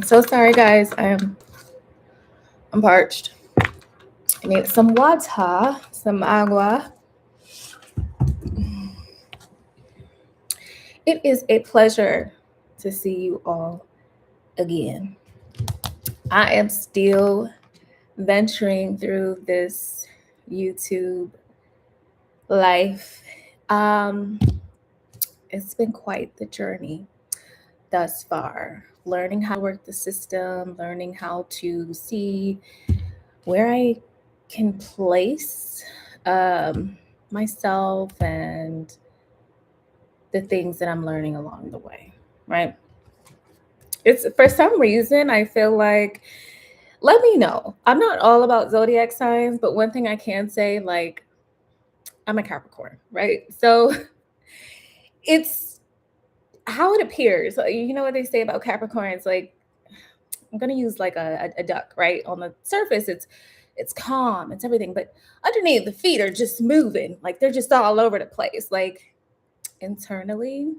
So sorry, guys. I'm parched. I need some water, some agua. It is a pleasure to see you all again. I am still venturing through this YouTube life. Um, it's been quite the journey thus far. Learning how to work the system, learning how to see where I can place myself and the things that I'm learning along the way, right? It's for some reason I feel like, let me know. I'm not all about zodiac signs, but one thing I can say, like, I'm a Capricorn, right? So it's how it appears. You know what they say about Capricorns? Like, I'm gonna use like a duck, right? On the surface, it's calm, it's everything, but underneath the feet are just moving, like they're just all over the place. Like internally,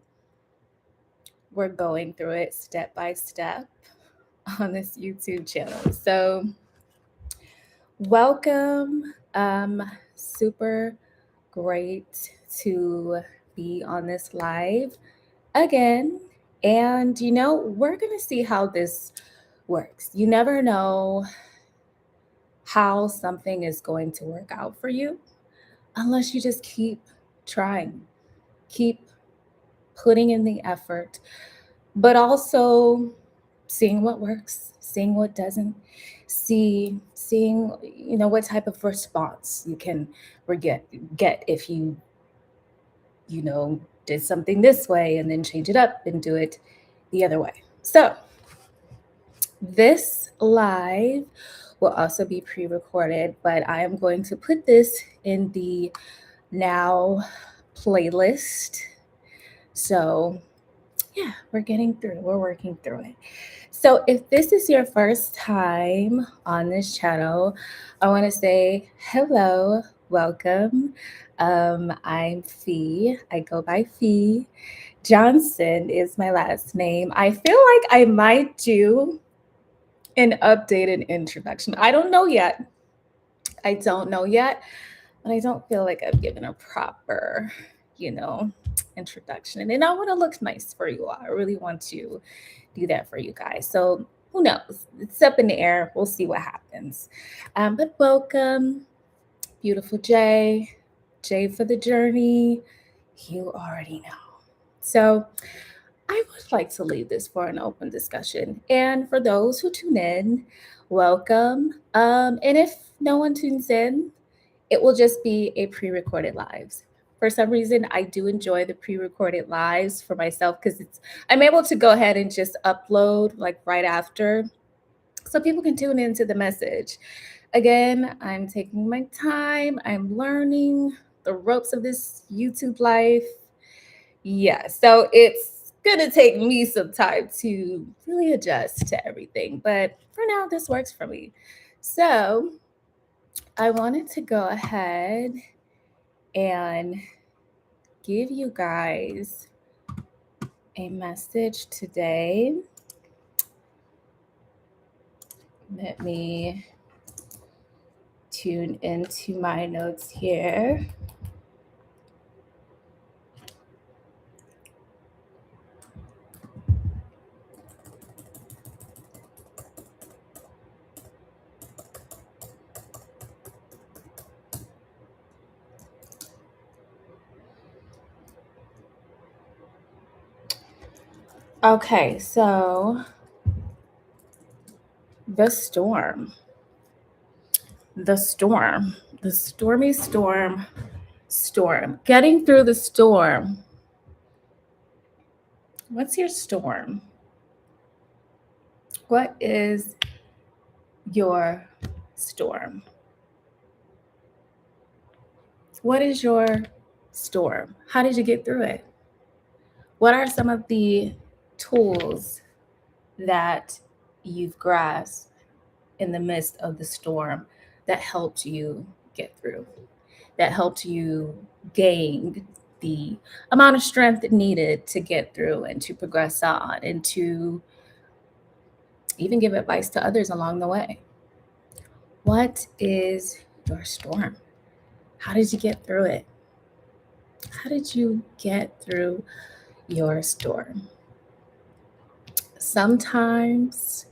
we're going through it step by step on this YouTube channel. So welcome. Super great to be on this live again. And we're gonna see how this works. You never know how something is going to work out for you unless you just keep trying, keep putting in the effort, but also seeing what works, seeing what doesn't, seeing what type of response you can get if you did something this way and then change it up and do it the other way. So this live will also be pre-recorded, but I am going to put this in the now playlist. So yeah, we're working through it. So if this is your first time on this channel, I want to say hello, welcome. I'm Fee. I go by Fee. Johnson is my last name. I feel like I might do an updated introduction. I don't know yet. But I don't feel like I've given a proper, introduction. And I want to look nice for you all. I really want to do that for you guys. So who knows? It's up in the air. We'll see what happens. But welcome, beautiful Jay for the journey. You already know. So I would like to leave this for an open discussion. And for those who tune in, welcome. And if no one tunes in, it will just be a pre-recorded lives. For some reason, I do enjoy the pre-recorded lives for myself because I'm able to go ahead and just upload like right after so people can tune into the message. Again, I'm taking my time. I'm learning the ropes of this YouTube life. Yeah, so it's gonna take me some time to really adjust to everything. But for now, this works for me. So I wanted to go ahead and give you guys a message today. Let me tune into my notes here. Okay, so the stormy storm. Getting through the storm. What's your storm? What is your storm? What is your storm? How did you get through it? What are some of the tools that you've grasped in the midst of the storm that helped you get through, that helped you gain the amount of strength needed to get through and to progress on and to Even give advice to others along the way. What is your storm? How did you get through it? How did you get through your storm? Sometimes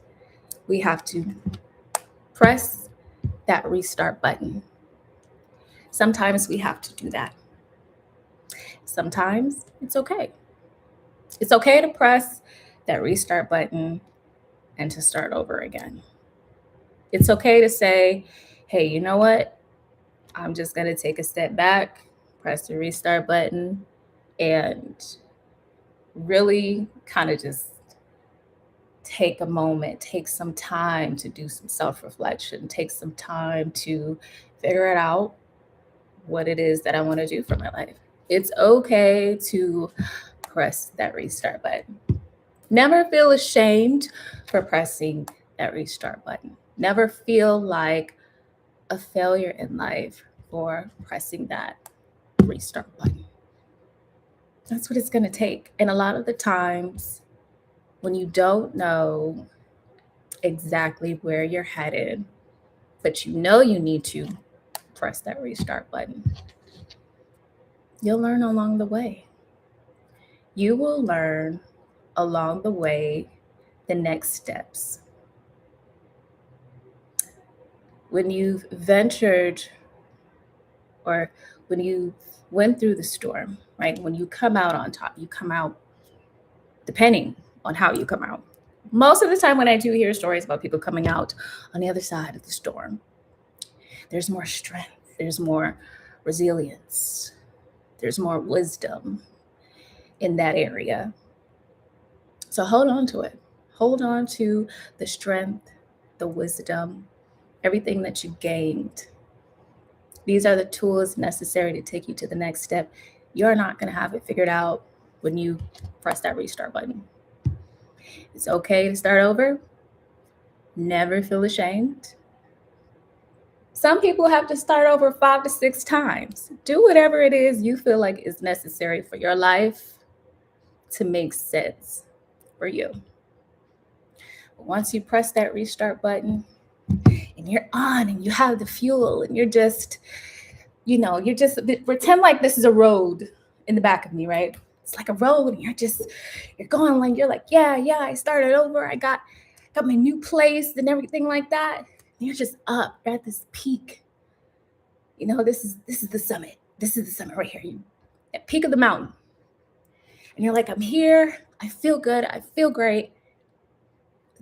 we have to press that restart button. Sometimes we have to do that. Sometimes it's okay. It's okay to press that restart button and to start over again. It's okay to say, hey, you know what? I'm just going to take a step back, press the restart button, and really kind of just take a moment, take some time to do some self-reflection, take some time to figure it out what it is that I want to do for my life. It's okay to press that restart button. Never feel ashamed for pressing that restart button. Never feel like a failure in life for pressing that restart button. That's what it's going to take. And a lot of the times when you don't know exactly where you're headed, but you know you need to press that restart button, you'll learn along the way. You will learn along the way the next steps. When you've ventured or when you went through the storm, right? When you come out on top, you come out depending on how you come out. Most of the time when I do hear stories about people coming out on the other side of the storm, there's more strength, there's more resilience, there's more wisdom in that area. So hold on to it. Hold on to the strength, the wisdom, everything that you gained. These are the tools necessary to take you to the next step. You're not going to have it figured out when you press that restart button. It's okay to start over. Never feel ashamed. Some people have to start over 5 to 6 times. Do whatever it is you feel like is necessary for your life to make sense for you. But once you press that restart button and you're on and you have the fuel and you're just pretend like this is a road in the back of me, right? It's like a road and you're going like, you're like, yeah, I started over. I got my new place and everything like that. And you're just up at this peak. This is the summit. This is the summit right here. At peak of the mountain. And you're like, I'm here. I feel good. I feel great.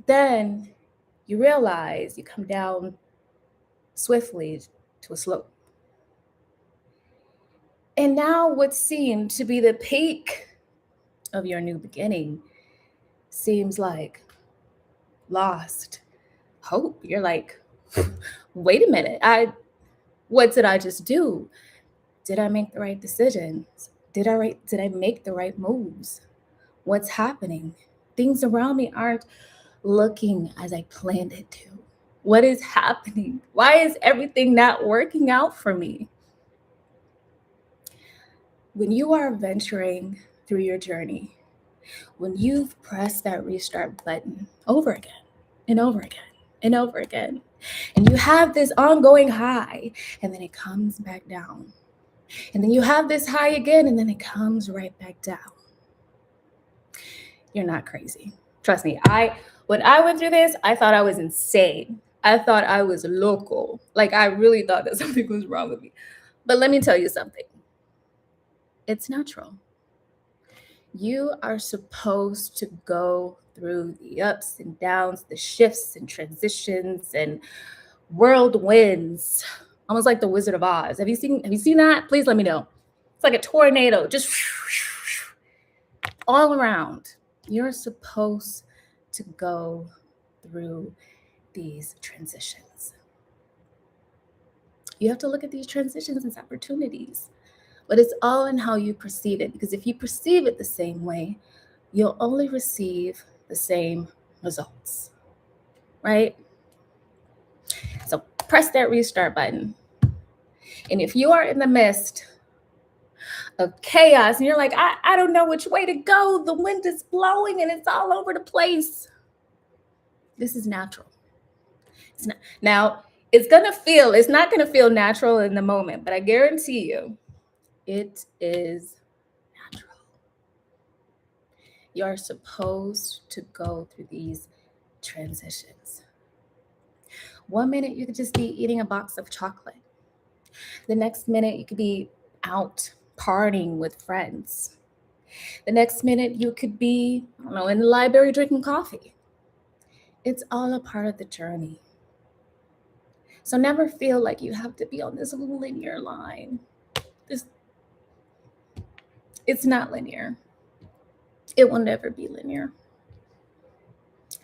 Then you realize you come down swiftly to a slope. And now what seemed to be the peak of your new beginning seems like lost hope. You're like, wait a minute. What did I just do? Did I make the right decisions? Did I make the right moves? What's happening? Things around me aren't looking as I planned it to. What is happening? Why is everything not working out for me? When you are venturing through your journey, when you've pressed that restart button over again and over again and over again, and you have this ongoing high, and then it comes back down. And then you have this high again, and then it comes right back down. You're not crazy. Trust me, when I went through this, I thought I was insane. I thought I was local. Like, I really thought that something was wrong with me. But let me tell you something. It's natural. You are supposed to go through the ups and downs, the shifts and transitions and whirlwinds, almost like the Wizard of Oz. Have you seen that? Please let me know. It's like a tornado, just all around. You're supposed to go through these transitions. You have to look at these transitions as opportunities, but it's all in how you perceive it, because if you perceive it the same way, you'll only receive the same results, right? So press that restart button. And if you are in the midst of chaos and you're like, I don't know which way to go, the wind is blowing and it's all over the place, This is natural. It's not now. It's not gonna feel natural in the moment, but I guarantee you, it is natural. You're supposed to go through these transitions. 1 minute you could just be eating a box of chocolate. The next minute you could be out partying with friends. The next minute you could be, I don't know, in the library drinking coffee. It's all a part of the journey. So never feel like you have to be on this linear line. It's not linear. It will never be linear.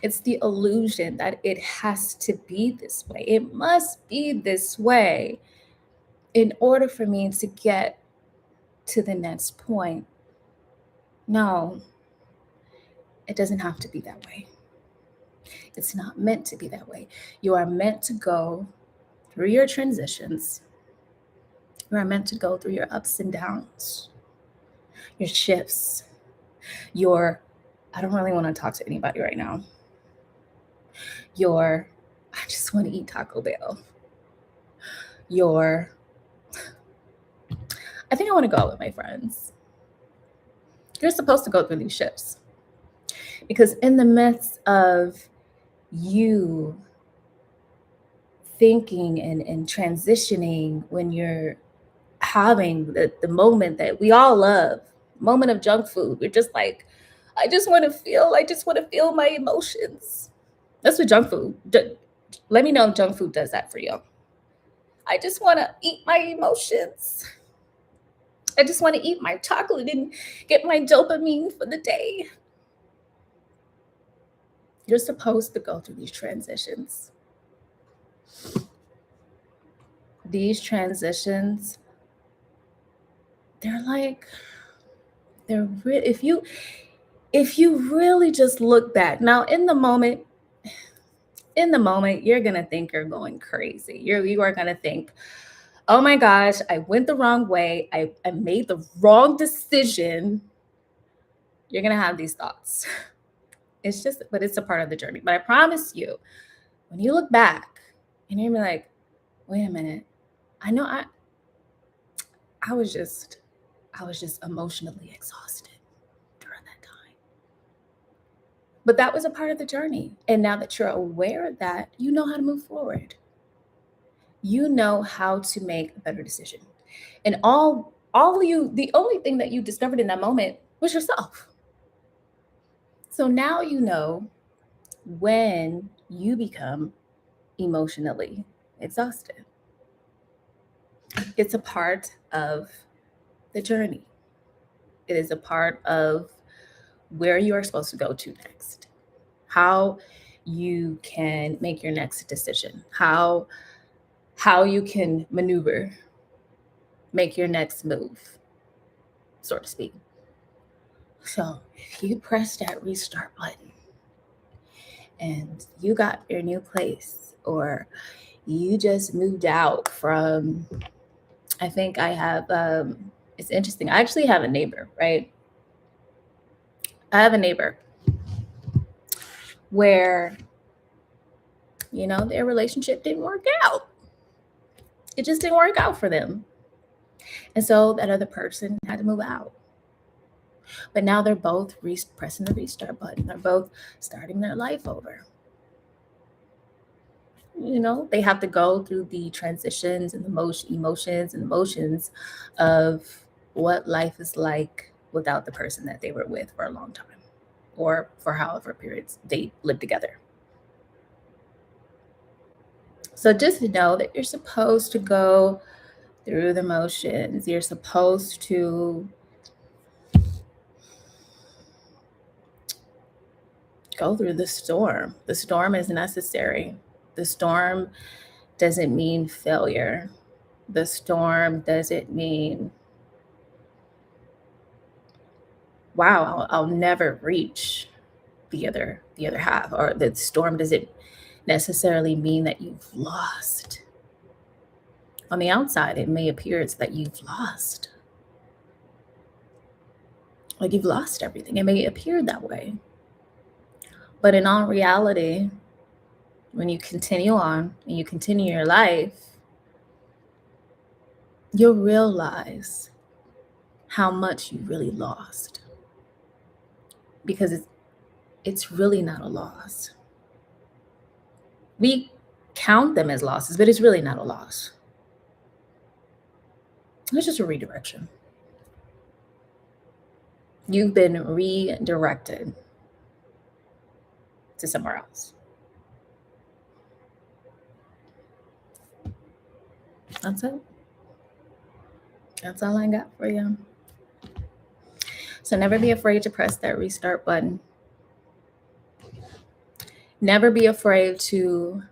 It's the illusion that it has to be this way. It must be this way in order for me to get to the next point. No, it doesn't have to be that way. It's not meant to be that way. You are meant to go through your transitions. You are meant to go through your ups and downs, your shifts, I don't really want to talk to anybody right now. I just want to eat Taco Bell. I think I want to go out with my friends. You're supposed to go through these shifts. Because in the midst of you thinking and transitioning, when you're having the moment that we all love, moment of junk food, we're just like, I just want to feel my emotions. That's what junk food. Let me know if junk food does that for you. I just want to eat my emotions. I just want to eat my chocolate and get my dopamine for the day. You're supposed to go through these transitions. These transitions, if you really just look back. Now in the moment, you're going to think you're going crazy. You are going to think, oh my gosh, I went the wrong way. I made the wrong decision. You're going to have these thoughts. But it's a part of the journey. But I promise you, when you look back and you're like, wait a minute, I know I was just emotionally exhausted during that time. But that was a part of the journey. And now that you're aware of that, you know how to move forward. You know how to make a better decision. And the only thing that you discovered in that moment was yourself. So now you know when you become emotionally exhausted. It's a part of the journey. It is a part of where you are supposed to go to next, how you can make your next decision, how you can maneuver, make your next move, so to speak. So if you press that restart button and you got your new place, or you just moved out from, I think I have, it's interesting. I actually have a neighbor, right? I have a neighbor where, their relationship didn't work out. It just didn't work out for them. And so that other person had to move out. But now they're both pressing the restart button. They're both starting their life over. They have to go through the transitions and the emotions of what life is like without the person that they were with for a long time, or for however periods they lived together. So just know that you're supposed to go through the motions. You're supposed to go through the storm. The storm is necessary. The storm doesn't mean failure. The storm doesn't mean, wow, I'll never reach the other half. Or the storm doesn't necessarily mean that you've lost. On the outside, it may appear it's that you've lost. Like you've lost everything. It may appear that way. But in all reality, when you continue on and you continue your life, you'll realize how much you really lost. Because it's really not a loss. We count them as losses, but it's really not a loss. It's just a redirection. You've been redirected to somewhere else. That's it. That's all I got for you. So never be afraid to press that restart button. Never be afraid to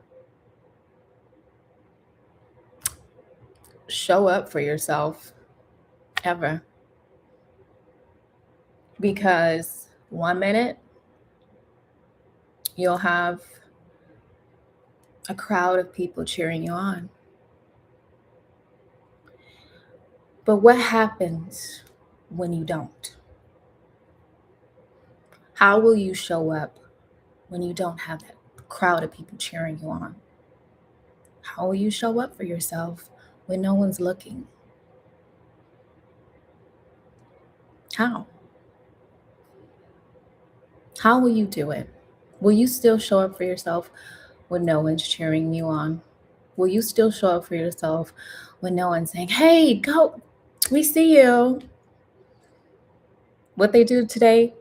show up for yourself, ever. Because 1 minute, you'll have a crowd of people cheering you on. But what happens when you don't? How will you show up when you don't have that crowd of people cheering you on? How will you show up for yourself when no one's looking? How? How will you do it? Will you still show up for yourself when no one's cheering you on? Will you still show up for yourself when no one's saying, hey, go, we see you? What they do today,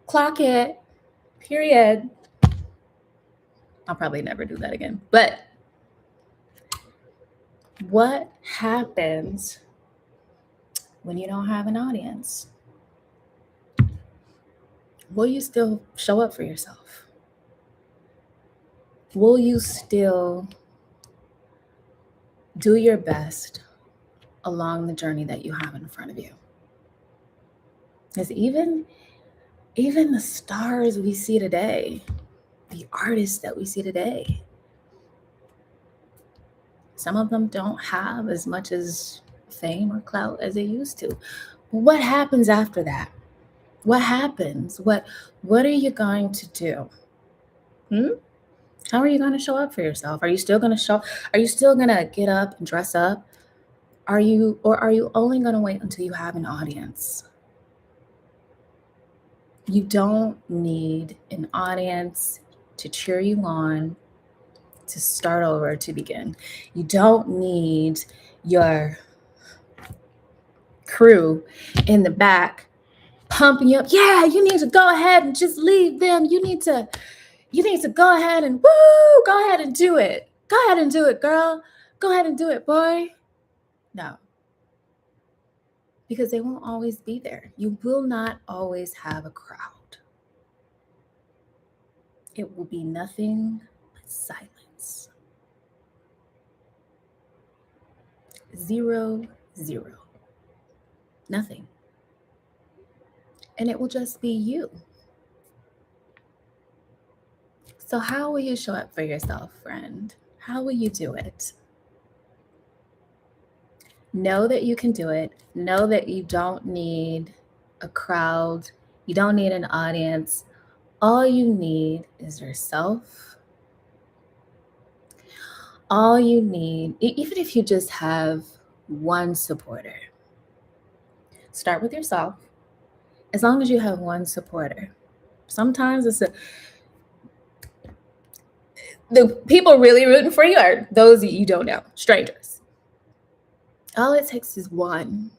clock it, period. I'll probably never do that again. But what happens when you don't have an audience? Will you still show up for yourself? Will you still do your best along the journey that you have in front of you? Because even the stars we see today, the artists that we see today, some of them don't have as much as fame or clout as they used to. What happens after that? What happens? What are you going to do? How are you going to show up for yourself? Are you still going to show? Are you still going to get up and dress up? Are you only going to wait until you have an audience? You don't need an audience to cheer you on, to start over, to begin. You don't need your crew in the back pumping you up. Yeah, you need to go ahead and just leave them. You need to go ahead and go ahead and do it. Go ahead and do it, girl. Go ahead and do it, boy. No. Because they won't always be there. You will not always have a crowd. It will be nothing but silence. 0, 0. Nothing. And it will just be you. So how will you show up for yourself, friend? How will you do it? Know that you can do it. Know that you don't need a crowd. You don't need an audience. All you need is yourself. All you need, even if you just have one supporter, start with yourself. As long as you have one supporter. Sometimes the people really rooting for you are those that you don't know, strangers. All it takes is one.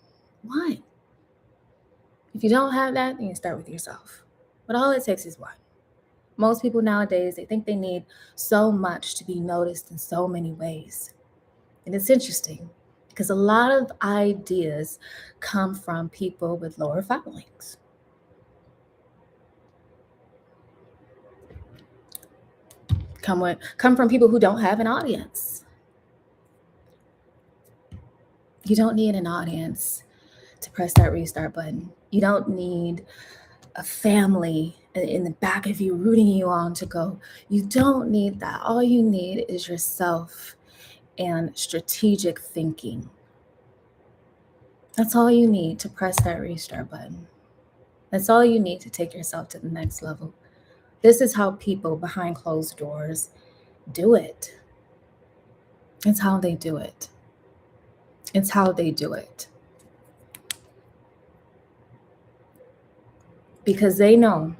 If you don't have that, then you start with yourself. But all it takes is one. Most people nowadays, they think they need so much to be noticed in so many ways. And it's interesting because a lot of ideas come from people with lower followings. Come from people who don't have an audience. You don't need an audience to press that restart button. You don't need a family in the back of you rooting you on to go. You don't need that. All you need is yourself and strategic thinking. That's all you need to press that restart button. That's all you need to take yourself to the next level. This is how people behind closed doors do it. It's how they do it. It's how they do it. Because they know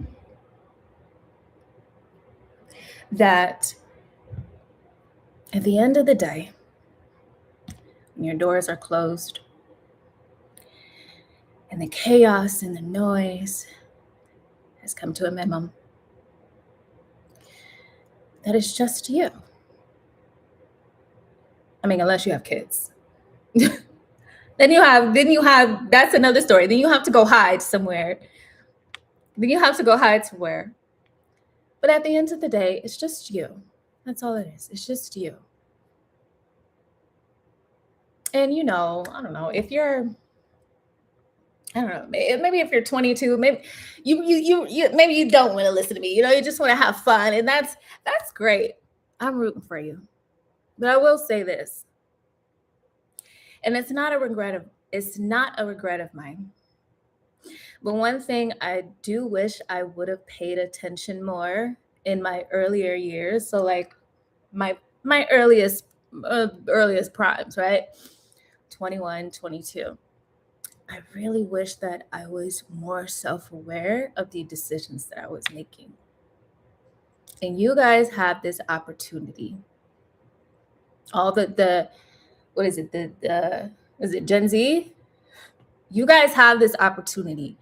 that at the end of the day, when your doors are closed and the chaos and the noise has come to a minimum, that it's just you. I mean, unless you have kids. Then you have, that's another story. Then you have to go hide somewhere. Then you have to go hide somewhere. But at the end of the day, it's just you. That's all it is. It's just you. And I don't know, if you're, I don't know, maybe if you're 22, maybe you maybe you don't want to listen to me. You just want to have fun, and that's great. I'm rooting for you. But I will say this, and it's not a regret of mine. But one thing I do wish I would have paid attention more in my earlier years. So like my earliest primes, right? 21, 22. I really wish that I was more self-aware of the decisions that I was making. And you guys have this opportunity. All the what is it? Is it Gen Z? You guys have this opportunity.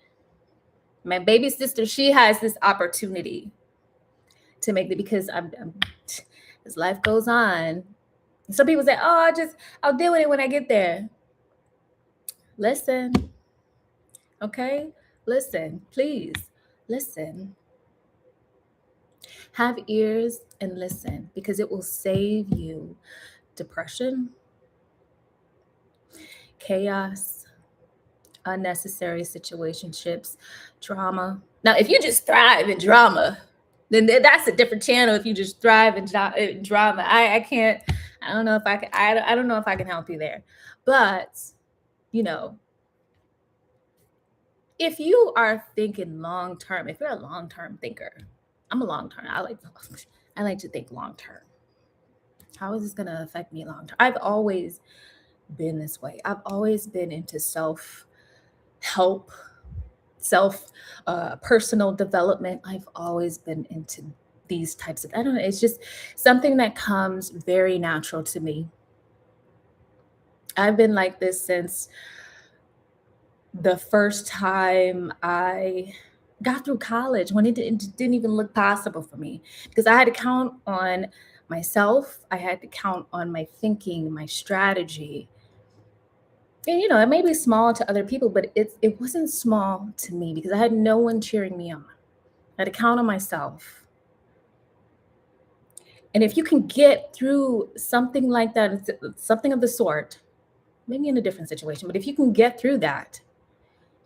My baby sister, she has this opportunity to make it, because I'm as life goes on. Some people say, "Oh, I'll deal with it when I get there." Listen. Okay? Listen, please. Listen. Have ears and listen, because it will save you depression, chaos, unnecessary situationships, drama. Now, if you just thrive in drama, then that's a different channel. If you just thrive in drama, I can't. I don't know if I can. I don't know if I can help you there. But if you are thinking long term, if you're a long term thinker, I'm a long term. I like to think long term. How is this going to affect me long term? I've always been this way. I've always been into self-help, personal development. I've always been into these types of, I don't know, it's just something that comes very natural to me. I've been like this since the first time I got through college, when it didn't even look possible for me, because I had to count on myself. I had to count on my thinking, my strategy. And it may be small to other people, but it wasn't small to me, because I had no one cheering me on. I had to count on myself. And if you can get through something like that, something of the sort, maybe in a different situation, but if you can get through that,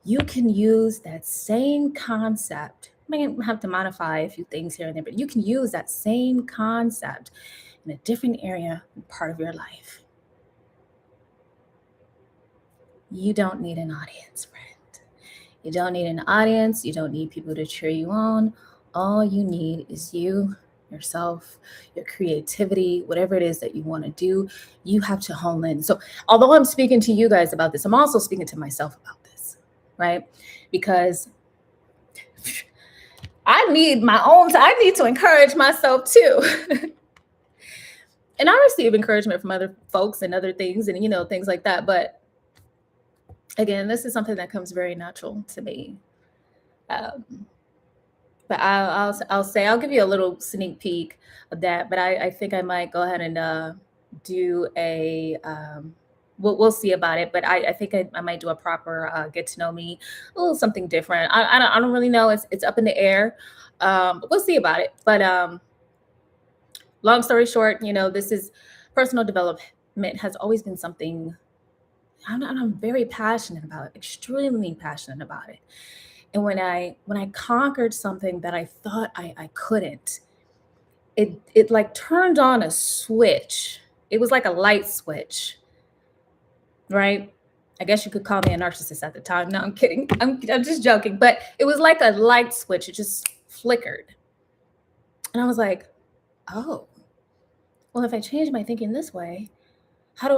you can use that same concept. You may have to modify a few things here and there, but you can use that same concept in a different area and part of your life. You don't need an audience, friend. You don't need an audience. You don't need people to cheer you on. All you need is you, yourself, your creativity, whatever it is that you want to do. You have to hone in. So although I'm speaking to you guys about this, I'm also speaking to myself about this, right? Because I need I need to encourage myself too. And I receive encouragement from other folks and other things and, things like that. But again, this is something that comes very natural to me. But I'll give you a little sneak peek of that. But I think I might go ahead and do a, we'll see about it. But I think I might do a proper get to know me, a little something different. I don't really know. It's up in the air. But we'll see about it. But long story short, this is personal development has always been something I'm very passionate about, extremely passionate about it. And when I conquered something that I thought I couldn't, it like turned on a switch. It was like a light switch, right? I guess you could call me a narcissist at the time. No, I'm kidding. I'm just joking. But it was like a light switch. It just flickered. And I was like, oh, well, if I change my thinking this way, how do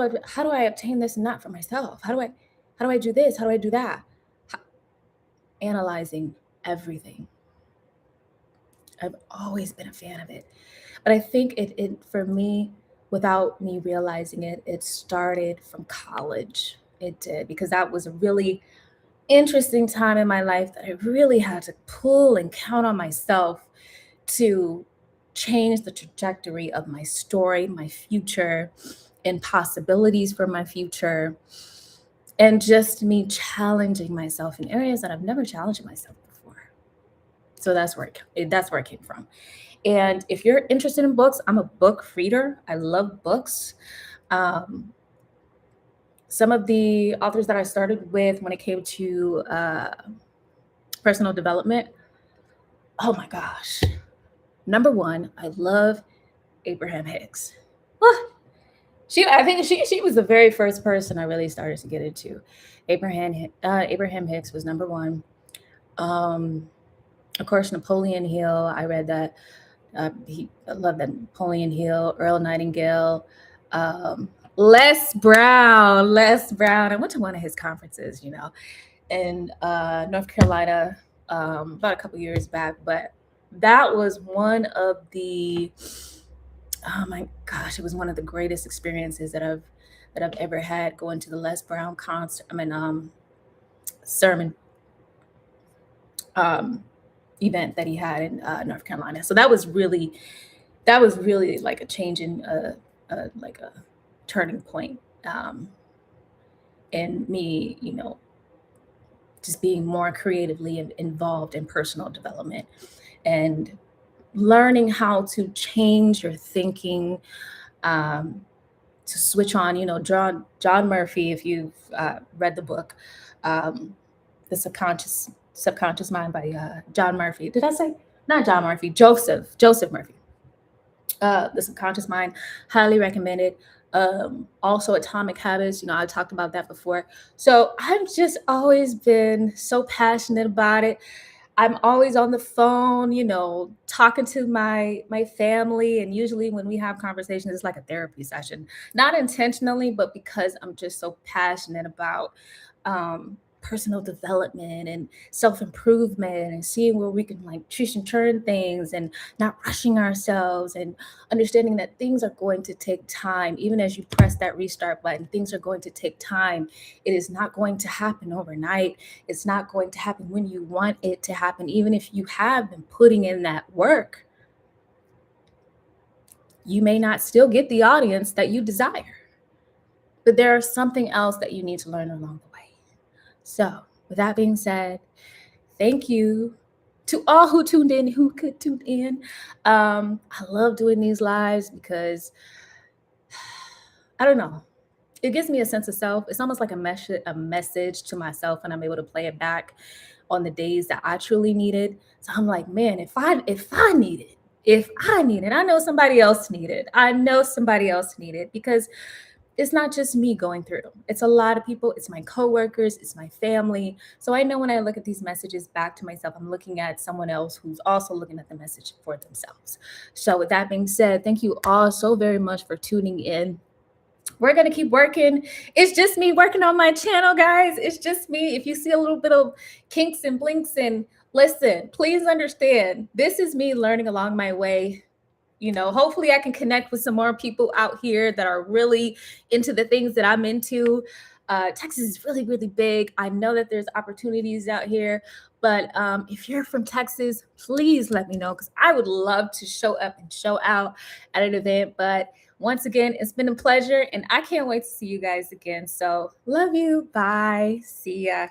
I obtain this and not for myself? How do I do this? How do I do that? Analyzing everything. I've always been a fan of it. But I think it for me, without me realizing it, it started from college. It did, because that was a really interesting time in my life that I really had to pull and count on myself to change the trajectory of my story, my future, and possibilities for my future. And just me challenging myself in areas that I've never challenged myself before. So that's where it came from. And if you're interested in books, I'm a book reader. I love books. Um, some of the authors that I started with when it came to personal development, oh my gosh. Number one, I love Abraham Hicks. I think she was the very first person I really started to get into. Abraham Hicks was number one. Of course, Napoleon Hill. I read that. I love that. Napoleon Hill, Earl Nightingale, Les Brown. I went to one of his conferences, in North Carolina about a couple years back. But that was one of the, oh my gosh, it was one of the greatest experiences that I've ever had, going to the Les Brown concert. Sermon event that he had in North Carolina. So that was really like a change in like a turning point in me, just being more creatively involved in personal development and learning how to change your thinking, to switch on, John Murphy, if you've read the book, The Subconscious Mind by John Murphy. Did I say not John Murphy? Joseph Murphy. The Subconscious Mind, highly recommended. Also Atomic Habits, I talked about that before. So I've just always been so passionate about it. I'm always on the phone, talking to my family, and usually when we have conversations, it's like a therapy session. Not intentionally, but because I'm just so passionate about personal development and self-improvement, and seeing where we can like twist and turn things, and not rushing ourselves, and understanding that things are going to take time. Even as you press that restart button, things are going to take time. It is not going to happen overnight. It's not going to happen when you want it to happen. Even if you have been putting in that work, you may not still get the audience that you desire, but there is something else that you need to learn along the way. So with that being said, thank you to all who tuned in, who could tune in. I love doing these lives because, I don't know, it gives me a sense of self. It's almost like a message to myself, and I'm able to play it back on the days that I truly need it. So I'm like, man, if I need it, I know somebody else need it, because it's not just me going through. It's a lot of people. It's my coworkers. It's my family. So I know when I look at these messages back to myself, I'm looking at someone else who's also looking at the message for themselves. So with that being said, thank you all so very much for tuning in. We're going to keep working. It's just me working on my channel, guys. It's just me. If you see a little bit of kinks and blinks, and listen, please understand, this is me learning along my way. Hopefully I can connect with some more people out here that are really into the things that I'm into. Texas is really, really big. I know that there's opportunities out here, but if you're from Texas, please let me know, because I would love to show up and show out at an event. But once again, it's been a pleasure, and I can't wait to see you guys again. So love you. Bye. See ya.